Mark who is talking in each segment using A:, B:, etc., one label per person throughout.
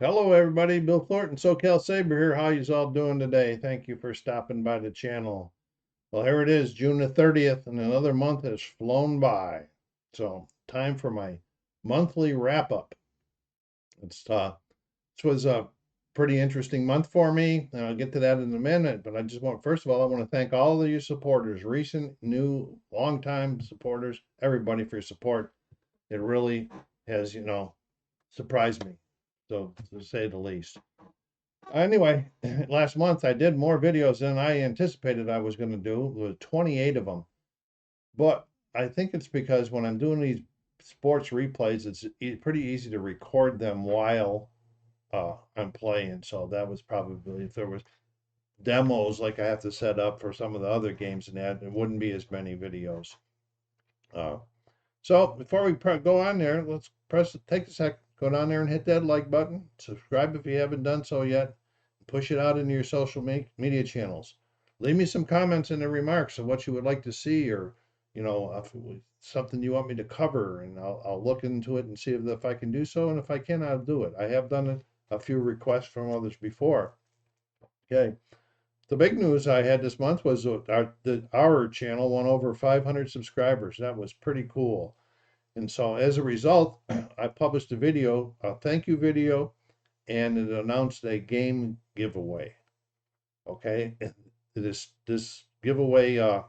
A: Hello, everybody. Bill Thornton, SoCalSabre here. How you all doing today? Thank you for stopping by the channel. Well, here it is, June the 30th, and another month has flown by. So, time for my monthly wrap up. It's this was a pretty interesting month for me, and I'll get to that in a minute. But I just want, first of all, I want to thank all of you supporters, recent, new, longtime supporters, everybody for your support. It really has, surprised me, so to say the least. Anyway, last month I did more videos than I anticipated I was going to do. It was 28 of them. But I think it's because when I'm doing these sports replays, it's pretty easy to record them while I'm playing. So that was probably, if there was demos like I have to set up for some of the other games and that, it wouldn't be as many videos. Uh, so before we go on there, let's take a sec, go down there and hit that like button. Subscribe if you haven't done so yet. Push it out into your social media channels. Leave me some comments in the remarks of what you would like to see, or if something you want me to cover, and I'll look into it and see if I can do so, and if I can, I'll do it. I have done a few requests from others before. Okay. The big news I had this month was our channel went over 500 subscribers. That was pretty cool. And so as a result, I published a video, a thank you video, and it announced a game giveaway. Okay, this giveaway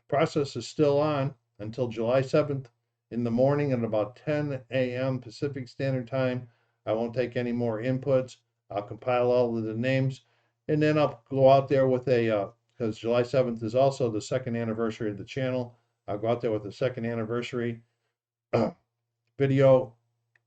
A: process is still on until July 7th in the morning at about 10 a.m. Pacific Standard Time. I won't take any more inputs. I'll compile all of the names, and then I'll go out there with because July 7th is also the second anniversary of the channel. I'll go out there with a second anniversary video,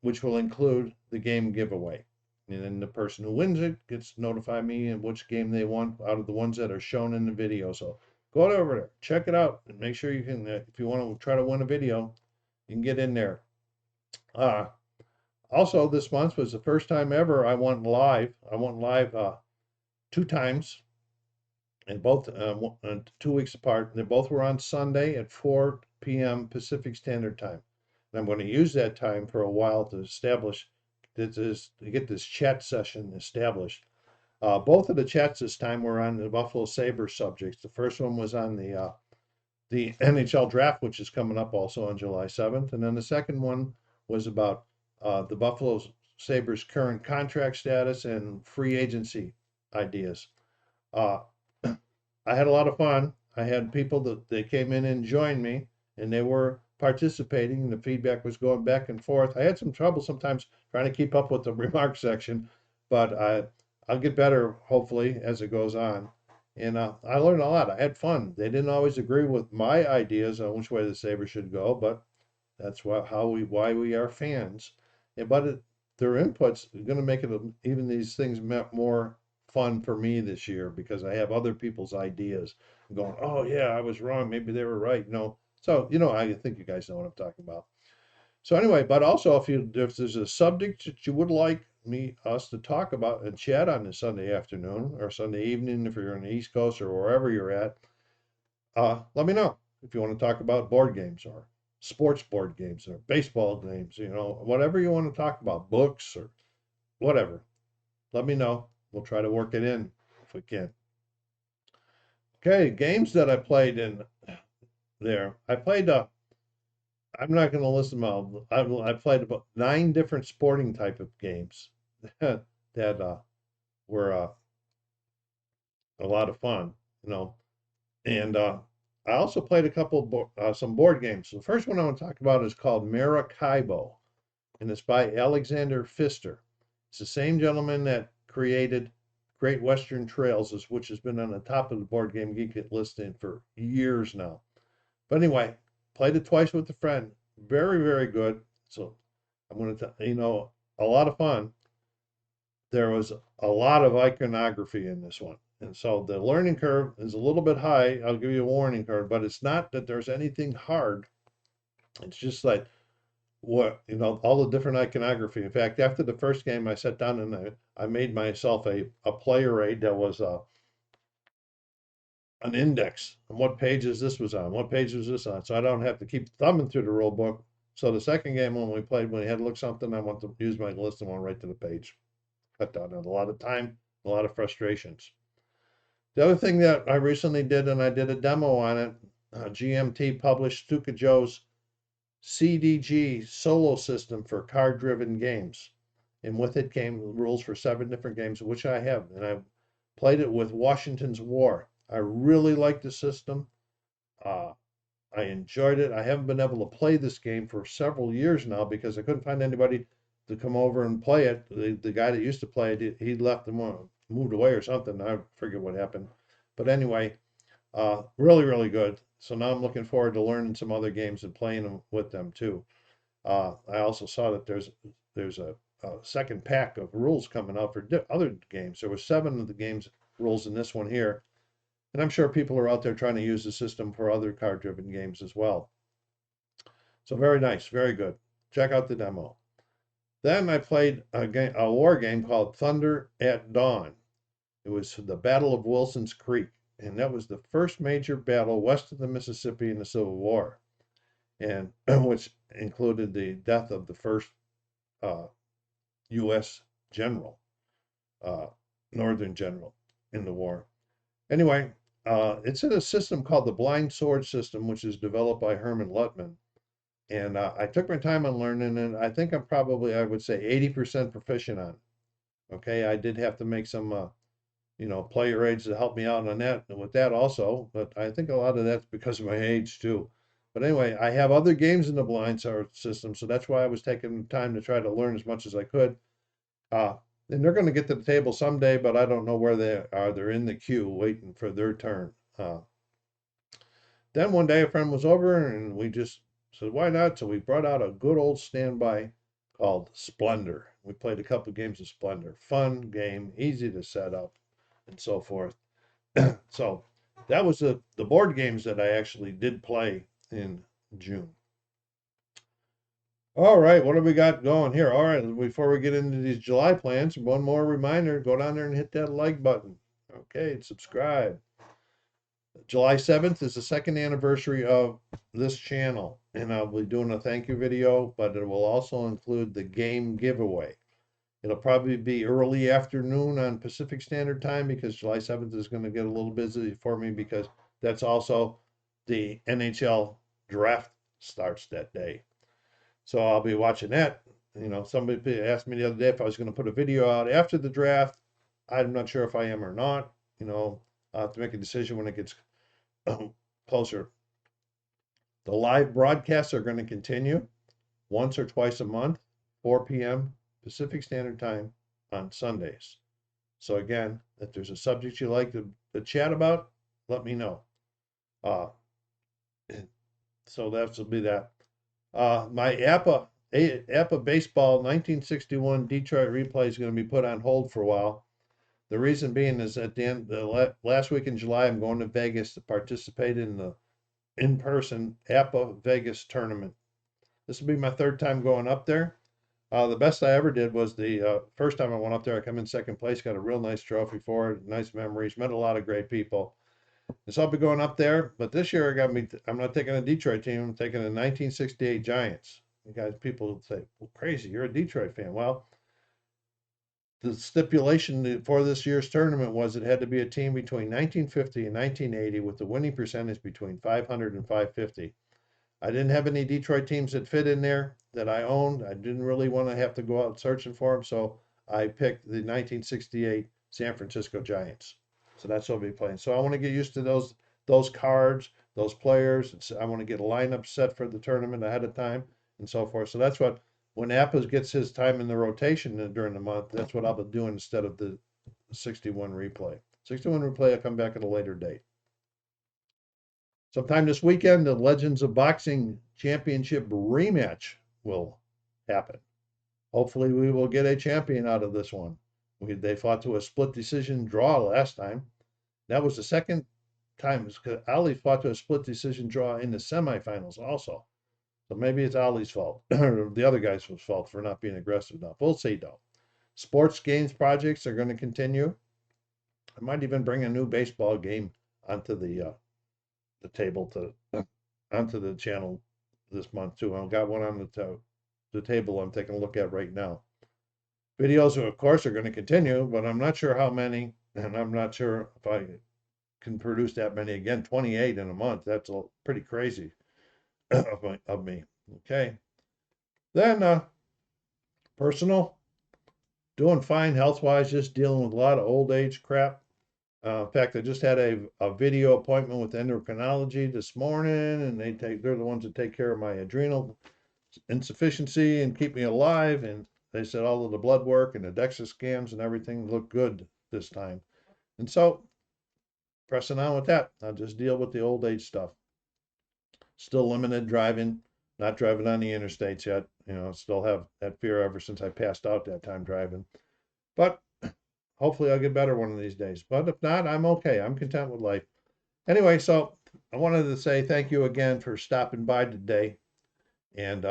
A: which will include the game giveaway. And then the person who wins it gets to notify me and which game they want out of the ones that are shown in the video. So go over there, check it out, and make sure you can, if you want to try to win a video, you can get in there. Uh, Also, this month was the first time ever I went live. I went live two times, and both 2 weeks apart. And they both were on Sunday at 4 p.m. Pacific Standard Time. And I'm going to use that time for a while to get this chat session established. Both of the chats this time were on the Buffalo Sabre subjects. The first one was on the NHL draft, which is coming up also on July 7th. And then the second one was about the Buffalo Sabres current contract status and free agency ideas. Uh, I had a lot of fun. I had people that they came in and joined me, and they were participating, and the feedback was going back and forth. I had some trouble sometimes trying to keep up with the remark section, but I'll get better hopefully as it goes on. And I learned a lot. I had fun. They didn't always agree with my ideas on which way the Sabres should go, but that's why we are fans. But their inputs are going to make it even these things more fun for me this year because I have other people's ideas. I'm going, oh yeah, I was wrong. Maybe they were right. So I think you guys know what I'm talking about. So anyway, but also if there's a subject that you would like us to talk about and chat on this Sunday afternoon or Sunday evening, if you're on the East Coast or wherever you're at, let me know if you want to talk about board games or sports board games or baseball games, whatever you want to talk about, books or whatever. Let me know. We'll try to work it in if we can. Okay, games that I played in there. I'm not going to list them all. I played about 9 different sporting type of games that were a lot of fun, you know. And I also played a couple some board games. The first one I want to talk about is called Maracaibo, and it's by Alexander Pfister. It's the same gentleman that created Great Western Trails, which has been on the top of the Board Game Geek listing for years now. But anyway, played it twice with a friend. Very, very good. So I'm going to, a lot of fun. There was a lot of iconography in this one. And so the learning curve is a little bit high. I'll give you a warning curve, but it's not that there's anything hard. It's just like all the different iconography. In fact, after the first game, I sat down and I made myself a player aid that was an index on what pages this was on, what page was this on, so I don't have to keep thumbing through the rule book. So the second game when we had to look something, I want to use my list and went right to the page. cut down on a lot of time, a lot of frustrations. The other thing that I recently did, and I did a demo on it, GMT published Stuka Joe's CDG solo system for card-driven games. And with it came rules for 7 different games, which I have. And I played it with Washington's War. I really like the system. Uh, I enjoyed it. I haven't been able to play this game for several years now because I couldn't find anybody to come over and play it. The guy that used to play it, he left and moved away or something. I forget what happened. But anyway, really, really good. So now I'm looking forward to learning some other games and playing them with them too. I also saw that there's a second pack of rules coming out for other games. There were 7 of the games rules in this one here, and I'm sure people are out there trying to use the system for other card-driven games as well. So very nice, very good. Check out the demo. Then I played a war game called Thunder at Dawn. It was the Battle of Wilson's Creek, and that was the first major battle west of the Mississippi in the Civil War, and which included the death of the first U.S. general, uh, Northern general in the war. Anyway, it's in a system called the Blind Sword System, which is developed by Herman Luttman. And I took my time on learning, and I think I'm probably, I would say, 80% proficient on it. Okay, I did have to make some, player aids to help me out on that with that also, but I think a lot of that's because of my age too. But anyway, I have other games in the Blind Sword system, so that's why I was taking time to try to learn as much as I could. Uh, and they're going to get to the table someday, but I don't know where they are. They're in the queue waiting for their turn. Then one day a friend was over and we just said, why not? So we brought out a good old standby called Splendor. We played a couple of games of Splendor. Fun game, easy to set up, and so forth. So that was the board games that I actually did play in June. All right, what have we got going here? All right, before we get into these July plans, one more reminder, go down there and hit that like button. Okay, and subscribe. July 7th is the second anniversary of this channel, and I'll be doing a thank you video, but it will also include the game giveaway. It'll probably be early afternoon on Pacific Standard Time because July 7th is going to get a little busy for me because that's also the NHL draft starts that day. So I'll be watching that. Somebody asked me the other day if I was going to put a video out after the draft. I'm not sure if I am or not. I'll have to make a decision when it gets closer. The live broadcasts are going to continue once or twice a month, 4 p.m. Pacific Standard Time on Sundays. So again, if there's a subject you like to chat about, let me know. So that will be that. My APA Baseball 1961 Detroit replay is going to be put on hold for a while. The reason being is at the last week in July, I'm going to Vegas to participate in the in-person APA Vegas tournament. This will be my 3rd time going up there. The best I ever did was the first time I went up there. I come in 2nd place, got a real nice trophy for it, nice memories, met a lot of great people. And so I'll be going up there. But this year I'm not taking a Detroit team. I'm taking the 1968 Giants. You guys, people say, well, crazy, you're a Detroit fan. Well, the stipulation for this year's tournament was it had to be a team between 1950 and 1980 with the winning percentage between 500 and 550. I didn't have any Detroit teams that fit in there that I owned. I didn't really want to have to go out searching for them, so I picked the 1968 San Francisco Giants. So that's what I'll be playing. So I want to get used to those cards, those players. I want to get a lineup set for the tournament ahead of time and so forth. So that's what when Appas gets his time in the rotation during the month, that's what I'll be doing instead of the 61 replay. 61 replay will come back at a later date. Sometime this weekend, the Legends of Boxing Championship rematch will happen. Hopefully, we will get a champion out of this one. They fought to a split decision draw last time. That was the second time Ali fought to a split decision draw in the semifinals also. So maybe it's Ali's fault, or the other guy's fault for not being aggressive enough. We'll see, though. Sports games projects are going to continue. I might even bring a new baseball game onto the table onto the channel this month too. I've got one on the table I'm taking a look at right now. Videos, of course, are going to continue, but I'm not sure how many, and I'm not sure if I can produce that many again. 28 in a month. That's pretty crazy of me. Okay. Then personal, doing fine health wise, just dealing with a lot of old age crap. In fact, I just had a video appointment with endocrinology this morning, and they're the ones that take care of my adrenal insufficiency and keep me alive. And they said all of the blood work and the DEXA scans and everything look good this time. And so pressing on with that. I'll just deal with the old age stuff. Still limited driving, not driving on the interstates yet. Still have that fear ever since I passed out that time driving. But hopefully I'll get better one of these days. But if not, I'm okay. I'm content with life. Anyway, so I wanted to say thank you again for stopping by today and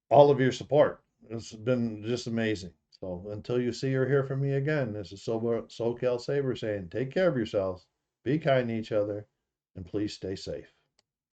A: all of your support. It's been just amazing. So until you see or hear from me again, this is SoCalSabre saying, take care of yourselves, be kind to each other, and please stay safe.